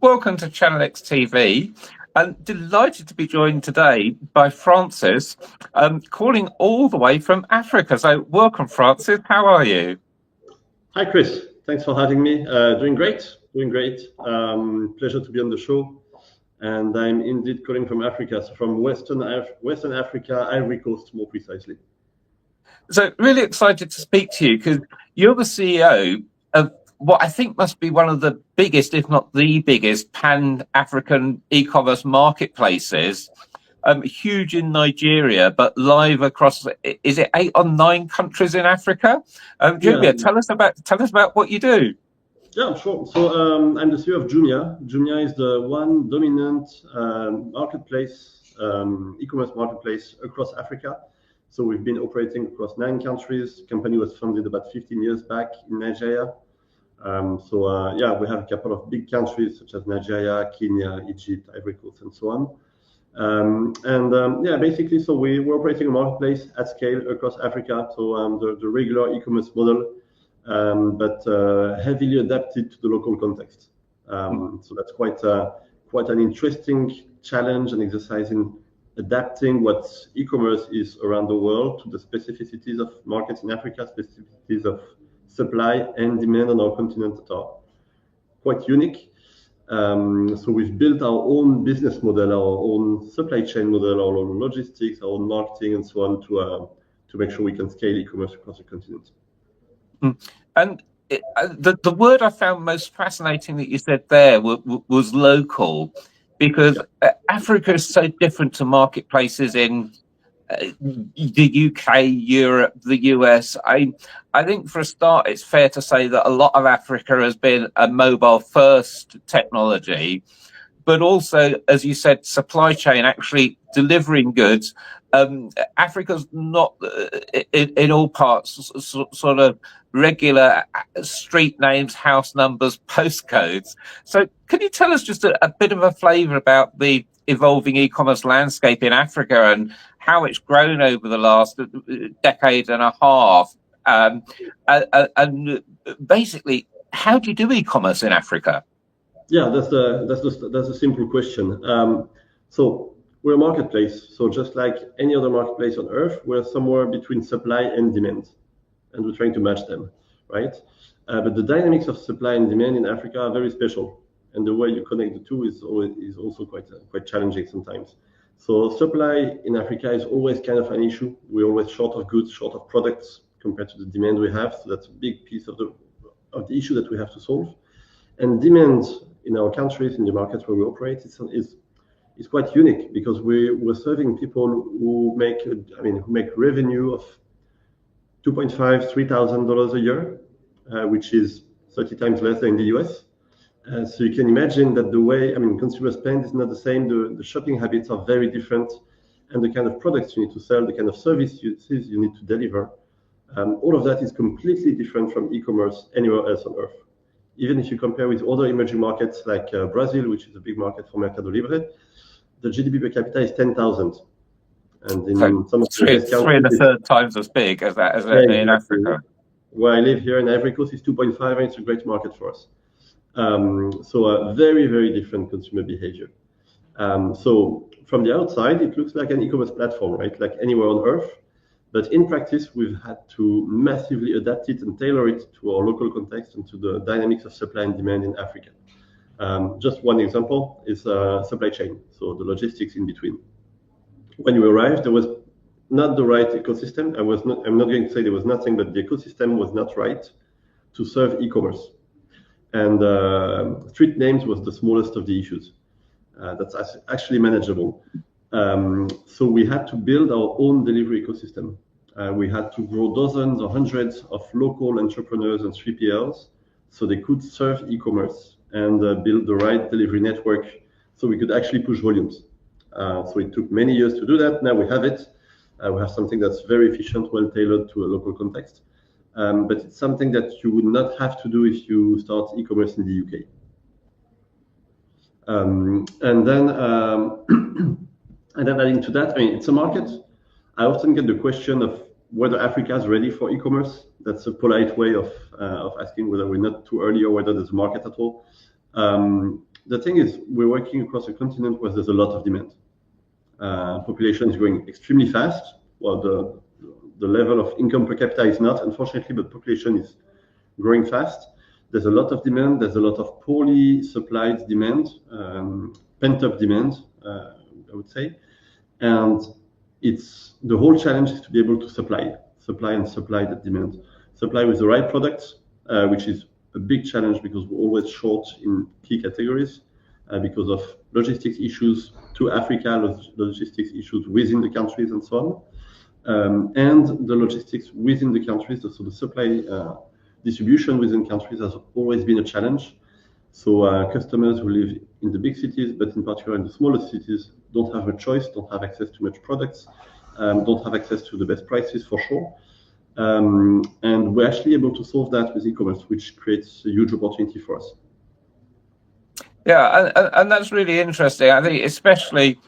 welcome to Channel X TV. I'm delighted to be joined today by Francis, calling all the way from Africa. So welcome, Francis. How are you? Hi, Chris. Thanks for having me. Doing great. Pleasure to be on the show. And I'm indeed calling from Africa, so from Western Africa, Ivory Coast, more precisely. So really excited to speak to you because you're the CEO of what I think must be one of the biggest, if not the biggest, pan-African e-commerce marketplaces. Huge in Nigeria, but live across, is it 8 or 9 countries in Africa? Jumia, tell us about what you do. Yeah, sure. So I'm the CEO of Jumia. Jumia is the one dominant marketplace, e-commerce marketplace across Africa. So we've been operating across 9 countries. The company was founded about 15 years back in Nigeria. We have a couple of big countries such as Nigeria, Kenya, Egypt, Ivory Coast, and so on. Basically, so we're operating a marketplace at scale across Africa. So the regular e-commerce model, but heavily adapted to the local context. So that's quite an interesting challenge and exercise in adapting what e-commerce is around the world to the specificities of markets in Africa, specificities of supply and demand on our continent that are quite unique. So we've built our own business model, our own supply chain model, our own logistics, our own marketing, and so on to make sure we can scale e-commerce across the continent. And the word I found most fascinating that you said there was local, because Africa is so different to marketplaces in the UK, Europe, the US. I think for a start, it's fair to say that a lot of Africa has been a mobile first technology, but also, as you said, supply chain, actually delivering goods. Africa's not in all parts sort of regular street names, house numbers, postcodes. So can you tell us just a bit of a flavour about the evolving e-commerce landscape in Africa and how it's grown over the last decade and a half? And basically, how do you do e-commerce in Africa? Yeah, that's a simple question. So we're a marketplace. So just like any other marketplace on earth, we're somewhere between supply and demand, and we're trying to match them, right? But the dynamics of supply and demand in Africa are very special, and the way you connect the two is also quite challenging sometimes. So supply in Africa is always kind of an issue. We're always short of goods, short of products compared to the demand we have. So that's a big piece of the issue that we have to solve. And demand in our countries, in the markets where we operate, is quite unique because we're serving people who make revenue of $2,500–3,000 a year, which is 30 times less than in the US. So you can imagine that the way consumer spend is not the same. The shopping habits are very different, and the kind of products you need to sell, the kind of services you need to deliver, all of that is completely different from e-commerce anywhere else on earth. Even if you compare with other emerging markets like Brazil, which is a big market for Mercado Libre, the GDP per capita is 10,000. And in some of the three and a third times as big as in Africa. Where I live here in Ivory Coast is 2.5, and it's a great market for us. So a very, very different consumer behavior. So from the outside, it looks like an e-commerce platform, right? Like anywhere on earth. But in practice, we've had to massively adapt it and tailor it to our local context and to the dynamics of supply and demand in Africa. Just one example is supply chain, so the logistics in between. When we arrived, there was not the right ecosystem. I'm not going to say there was nothing, but the ecosystem was not right to serve e-commerce. And street names was the smallest of the issues. That's actually manageable. So we had to build our own delivery ecosystem. We had to grow dozens or hundreds of local entrepreneurs and 3PLs so they could serve e-commerce and build the right delivery network so we could actually push volumes. So it took many years to do that. Now we have it. We have something that's very efficient, well tailored to a local context. But it's something that you would not have to do if you start e-commerce in the UK. And then adding to that, it's a market. I often get the question of whether Africa is ready for e-commerce. That's a polite way of asking whether we're not too early or whether there's a market at all. the thing is, we're working across a continent where there's a lot of demand. Population is growing extremely fast. Well, the level of income per capita is not, unfortunately, but population is growing fast. There's a lot of demand. There's a lot of poorly supplied demand, pent-up demand, I would say. And it's the whole challenge is to be able to supply that demand. Supply with the right products, which is a big challenge because we're always short in key categories because of logistics issues to Africa, logistics issues within the countries and so on. And the logistics within the countries, so the supply distribution within countries has always been a challenge. So customers who live in the big cities, but in particular in the smaller cities, don't have a choice, don't have access to much products, don't have access to the best prices for sure. And we're actually able to solve that with e-commerce, which creates a huge opportunity for us. Yeah, and that's really interesting. I think especially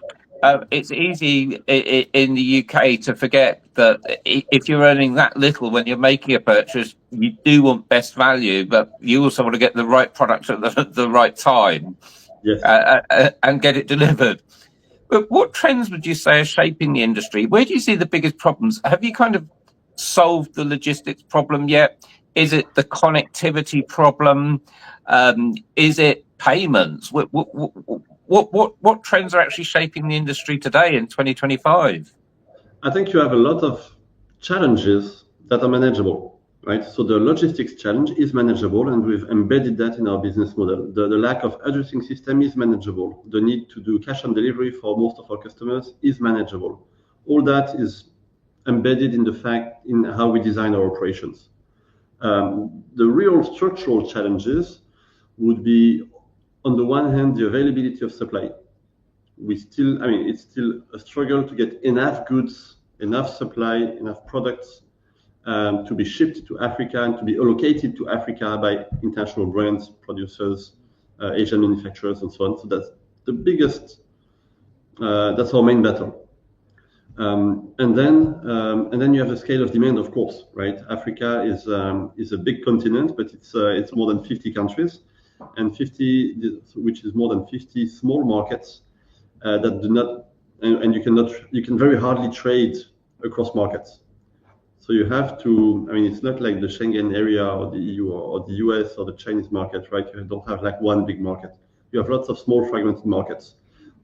it's easy in the UK to forget that if you're earning that little when you're making a purchase, you do want best value, but you also want to get the right product at the right time. Yes. And get it delivered. But what trends would you say are shaping the industry? Where do you see the biggest problems? Have you kind of solved the logistics problem yet? Is it the connectivity problem? Is it payments? What trends are actually shaping the industry today in 2025? I think you have a lot of challenges that are manageable, right? So the logistics challenge is manageable, and we've embedded that in our business model. The lack of addressing system is manageable. The need to do cash on delivery for most of our customers is manageable. All that is embedded in the fact in how we design our operations. The real structural challenges would be, on the one hand, the availability of supply. It's still a struggle to get enough goods, enough supply, enough products to be shipped to Africa and to be allocated to Africa by international brands, producers, Asian manufacturers, and so on. So that's the biggest, that's our main battle. And then you have the scale of demand, of course, right? Africa is a big continent, but it's more than 50 countries, and which is more than 50 small markets that do not, and you can very hardly trade across markets. So you have to, it's not like the Schengen area or the EU or the US or the Chinese market, right? You don't have like one big market. You have lots of small fragmented markets,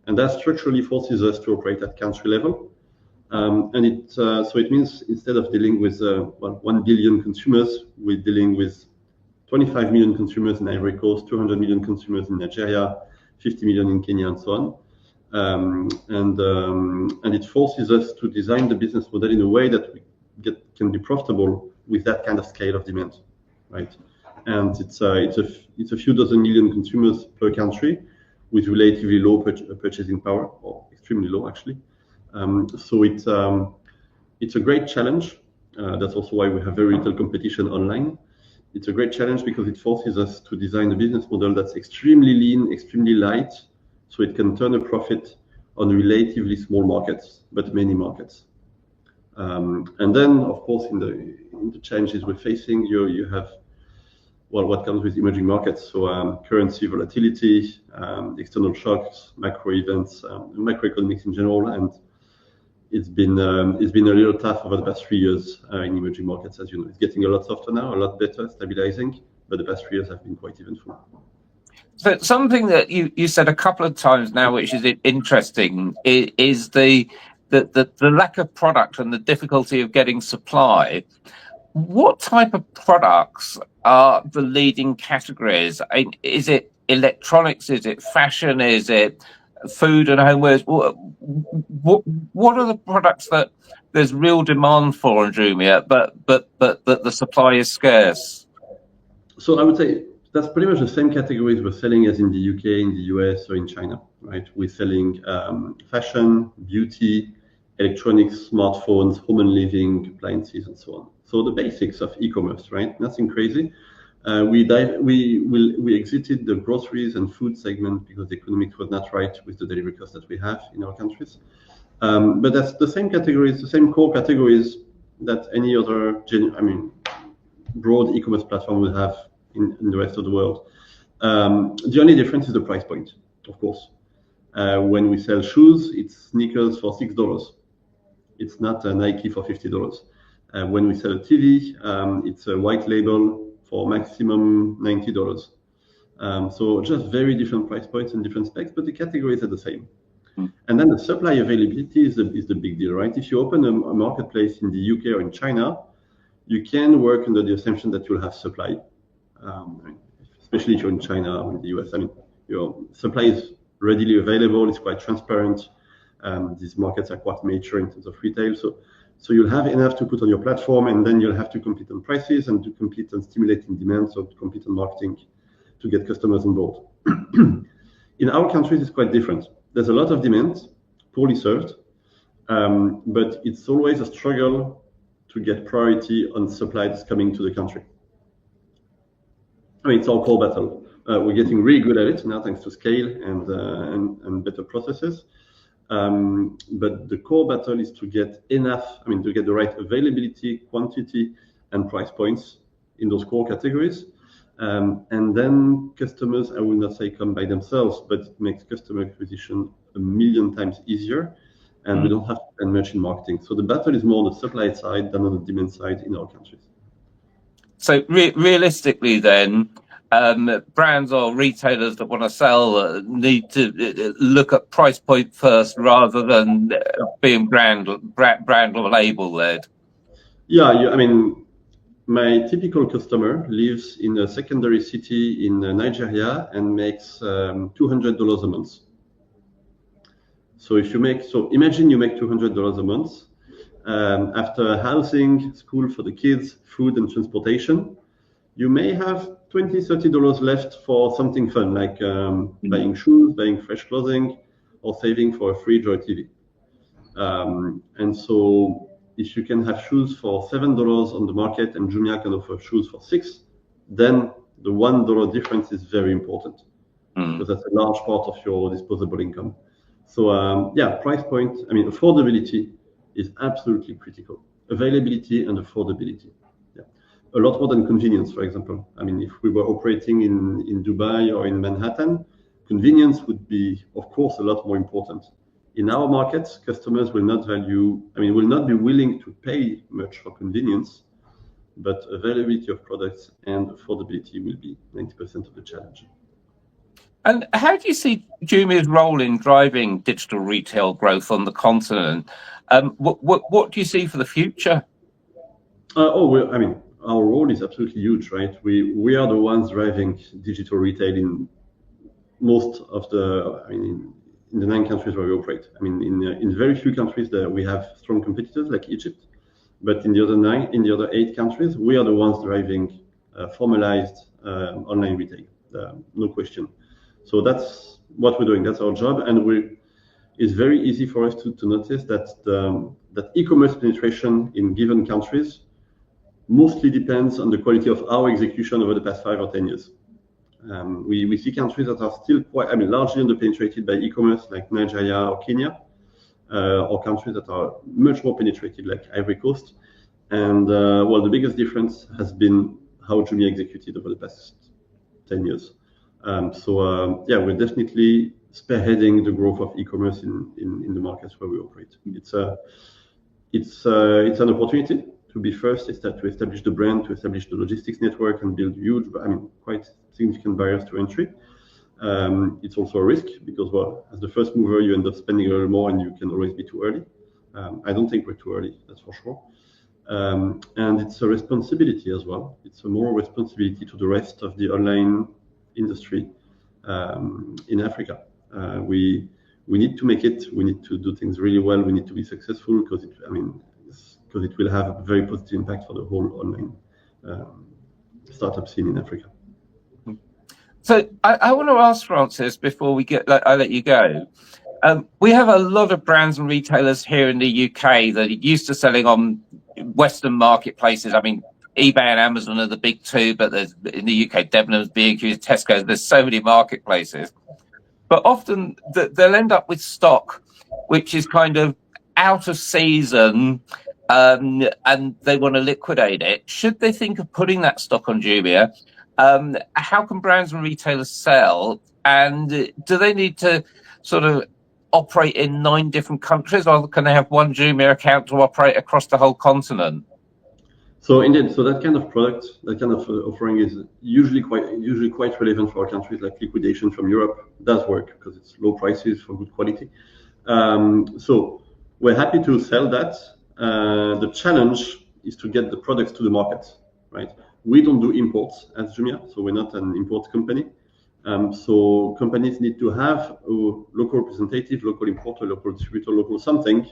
and that structurally forces us to operate at country level. So it means instead of dealing with 1 billion consumers, we're dealing with 25 million consumers in Ivory Coast, 200 million consumers in Nigeria, 50 million in Kenya, and so on. And it forces us to design the business model in a way that can be profitable with that kind of scale of demand, right? And it's a few dozen million consumers per country with relatively low purchasing power, or extremely low actually. So it's a great challenge. That's also why we have very little competition online. It's a great challenge because it forces us to design a business model that's extremely lean, extremely light, so it can turn a profit on relatively small markets, but many markets. And then, of course, in the challenges we're facing, you have what comes with emerging markets. So currency volatility, external shocks, macro events, macroeconomics in general, and it's been a little tough over the past 3 years in emerging markets. As you know, it's getting a lot softer now, a lot better, stabilizing, but the past 3 years have been quite eventful. So something that you said a couple of times now, which is interesting, is the lack of product and the difficulty of getting supply. What type of products are the leading categories? Is it electronics? Is it fashion? Is it food and homewares? What are the products that there's real demand for in Jumia, but the supply is scarce? So I would say that's pretty much the same categories we're selling as in the UK, in the US, or in China, right? We're selling fashion, beauty, electronics, smartphones, home and living, appliances, and so on. So the basics of e-commerce, right? Nothing crazy. We exited the groceries and food segment because the economics was not right with the delivery costs that we have in our countries. But that's the same categories, the same core categories that any other broad e-commerce platform will have in the rest of the world. The only difference is the price point, of course. When we sell shoes, it's sneakers for $6. It's not a Nike for $50. When we sell a TV, it's a white label for maximum $90. So just very different price points and different specs, but the categories are the same. And then the supply availability is the big deal, right? If you open a marketplace in the UK or in China, you can work under the assumption that you'll have supply, especially if you're in China or in the US. I mean, your supply is readily available, it's quite transparent. These markets are quite mature in terms of retail. So you'll have enough to put on your platform, and then you'll have to compete on prices and to compete on stimulating demand, so to compete on marketing to get customers on board. In our countries, it's quite different. There's a lot of demand, poorly served, but it's always a struggle to get priority on supply that's coming to the country. I mean, it's our core battle. We're getting really good at it now, thanks to scale and better processes. But the core battle is to get enough, to get the right availability, quantity, and price points in those core categories. And then customers, I will not say come by themselves, but it makes customer acquisition a million times easier, and we don't have to spend much in marketing. So the battle is more on the supply side than on the demand side in our countries. So realistically then, brands or retailers that want to sell need to look at price point first rather than being brand or label led. Yeah, my typical customer lives in a secondary city in Nigeria and makes $200 a month. So imagine you make $200 a month. After housing, school for the kids, food and transportation, you may have $20, $30 left for something fun, like buying shoes, buying fresh clothing, or saving for a fridge or a TV. And so if you can have shoes for $7 on the market and Jumia can offer shoes for $6, then the $1 difference is very important, because that's a large part of your disposable income. So price point, affordability is absolutely critical. Availability and affordability. Yeah. A lot more than convenience, for example. If we were operating in Dubai or in Manhattan, convenience would be, of course, a lot more important. In our markets, customers will not be willing to pay much for convenience, but availability of products and affordability will be 90% of the challenge. And how do you see Jumia's role in driving digital retail growth on the continent? What do you see for the future? Our role is absolutely huge, right? We are the ones driving digital retail in most of in the 9 countries where we operate. In very few countries that we have strong competitors like Egypt, but in the other 8 countries, we are the ones driving formalized online retail, no question. So that's what we're doing. That's our job, and it's very easy for us to notice that e-commerce penetration in given countries mostly depends on the quality of our execution over the past 5 or 10 years. We see countries that are still quite, largely underpenetrated by e-commerce, like Nigeria or Kenya, or countries that are much more penetrated, like Ivory Coast. And the biggest difference has been how Jumia executed over the past 10 years. We're definitely spearheading the growth of e-commerce in the markets where we operate. It's an opportunity to be first, to establish the brand, to establish the logistics network, and build huge, quite significant barriers to entry. It's also a risk because, as the first mover, you end up spending a little more, and you can always be too early. I don't think we're too early, that's for sure. And it's a responsibility as well. It's a moral responsibility to the rest of the online industry in Africa. We need to make it. We need to do things really well. We need to be successful because it will have a very positive impact for the whole online startup scene in Africa. So I want to ask Francis before I let you go. We have a lot of brands and retailers here in the UK that are used to selling on Western marketplaces. eBay and Amazon are the big 2, but there's in the UK, Debenhams, B&Q, Tesco. There's so many marketplaces, but often they'll end up with stock which is kind of out of season, and they want to liquidate it. Should they think of putting that stock on Jumia? how can brands and retailers sell? And do they need to sort of operate in 9 different countries, or can they have one Jumia account to operate across the whole continent? So indeed, so that kind of product, that kind of offering is usually quite relevant for countries like liquidation from Europe. It does work because it's low prices for good quality. So we're happy to sell that. The challenge is to get the products to the market, right? We don't do imports as Jumia, so we're not an import company. So companies need to have a local representative, local importer, local distributor, local something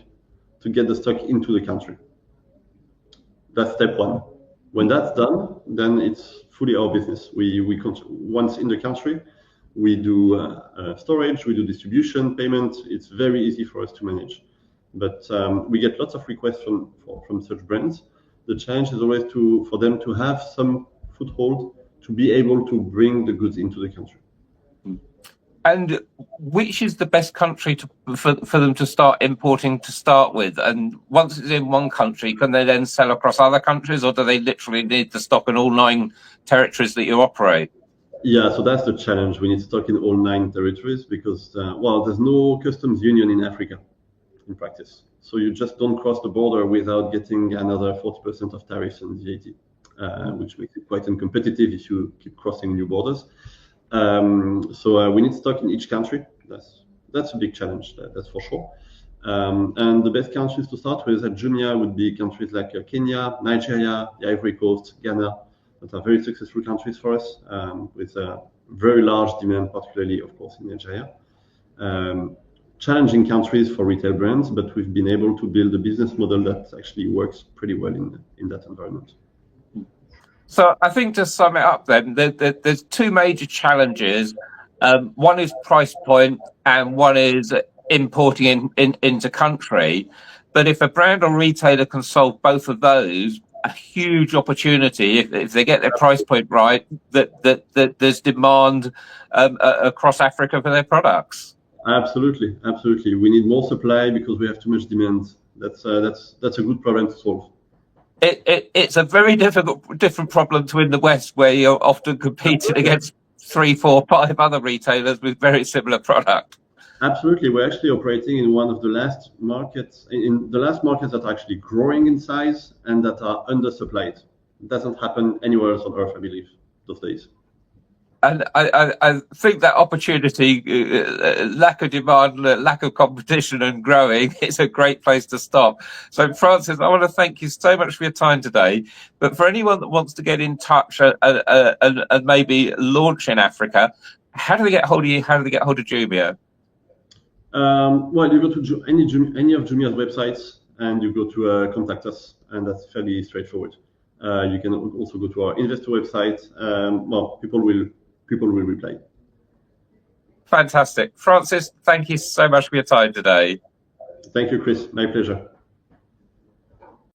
to get the stock into the country. That's step one. When that's done, then it's fully our business. Once in the country, we do storage, we do distribution, payment. It's very easy for us to manage. But we get lots of requests from such brands. The challenge is always for them to have some foothold to be able to bring the goods into the country. And which is the best country for them to start importing to start with? And once it's in one country, can they then sell across other countries, or do they literally need to stock in all 9 territories that you operate? Yeah, so that's the challenge. We need stock in all 9 territories because, there's no customs union in Africa in practice. So you just don't cross the border without getting another 40% of tariffs and VAT, which makes it quite uncompetitive if you keep crossing new borders. So we need stock in each country. That's a big challenge, that's for sure. And the best countries to start with at Jumia would be countries like Kenya, Nigeria, the Ivory Coast, Ghana, that are very successful countries for us, with a very large demand, particularly, of course, in Nigeria. Challenging countries for retail brands, but we've been able to build a business model that actually works pretty well in that environment. So I think to sum it up then, there's 2 major challenges. One is price point and one is importing into country. But if a brand or retailer can solve both of those, a huge opportunity if they get their price point right, that there's demand across Africa for their products. Absolutely. We need more supply because we have too much demand. That's a good problem to solve. It's a very different problem to in the West, where you're often competing against 3, 4, 5 other retailers with very similar product. Absolutely. We're actually operating in one of the last markets that are actually growing in size and that are undersupplied. It doesn't happen anywhere else on earth, I believe, those days. And I think that opportunity, lack of demand, lack of competition and growing, is a great place to stop. So Francis, I want to thank you so much for your time today. But for anyone that wants to get in touch and maybe launch in Africa, how do they get hold of you? How do they get hold of Jumia? Well, you go to any of Jumia's websites and you go to contact us, and that's fairly straightforward. You can also go to our investor website. People will reply. Fantastic. Francis, thank you so much for your time today. Thank you, Chris. My pleasure.